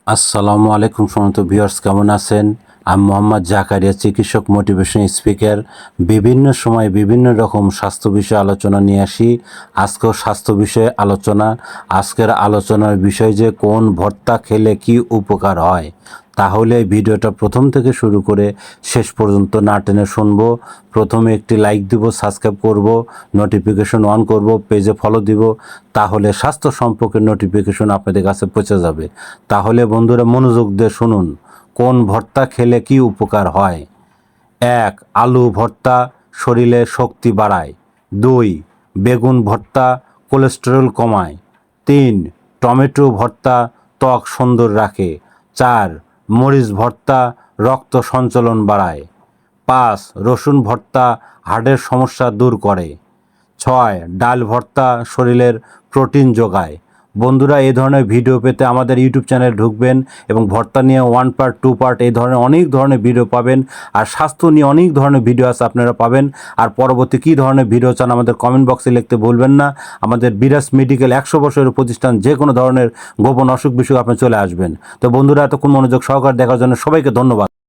আসসালামু আলাইকুম সমস্ত ভিউয়ার্স, কেমন আছেন? আমি মোহাম্মদ জাকারিয়া, চিকিৎসক, মোটিভেশন স্পিকার। বিভিন্ন সময় বিভিন্ন রকম স্বাস্থ্য বিষয়ে আলোচনা নিয়ে আসি। আজকেও স্বাস্থ্য বিষয়ে আলোচনা। আজকের আলোচনার বিষয় যে কোন ভর্তা খেলে কি উপকার হয়। তাহলে এই ভিডিওটা প্রথম থেকে শুরু করে শেষ পর্যন্ত না টেনে শুনবো। প্রথমে একটি লাইক দিব, সাবস্ক্রাইব করব, নোটিফিকেশন অন করব, পেজে ফলো দিব। তাহলে স্বাস্থ্য সম্পর্কে নোটিফিকেশন আপনাদের কাছে পৌঁছে যাবে। তাহলে বন্ধুরা মনোযোগ দিয়ে শুনুন, কোন ভর্তা খেলে কি উপকার হয়। 1. আলু ভর্তা শরীরে শক্তি বাড়ায়। 2. বেগুন ভর্তা কোলেস্টেরল কমায়। 3. টমেটো ভর্তা ত্বক সুন্দর রাখে। 4. মরিচ ভর্তা রক্ত সঞ্চালন বাড়ায়। 5. রসুন ভর্তা হার্টের সমস্যা দূর করে। 6. ডাল ভর্তা শরীরের প্রোটিন যোগায়। বন্ধুরা, এই ধরনের ভিডিও পেতে আমাদের ইউটিউব চ্যানেলে ঢুকবেন এবং ভর্তা নিয়ে 1 পার্ট 2 পার্ট এই ধরনের অনেক ধরনের ভিডিও পাবেন। আর স্বাস্থ্য নিয়ে অনেক ধরনের ভিডিও আছে, আপনারা পাবেন। আর পরবর্তী কী ধরনের ভিডিও চান আমাদের কমেন্ট বক্সে লিখতে ভুলবেন না। আমাদের বিরাজ মেডিকেল 100 বছরের প্রতিষ্ঠান, যে কোনো ধরনের গোপন অসুখ বিসুখ আপনি চলে আসবেন। তো বন্ধুরা, এতক্ষণ মনোযোগ সহকারে দেখার জন্য সবাইকে ধন্যবাদ।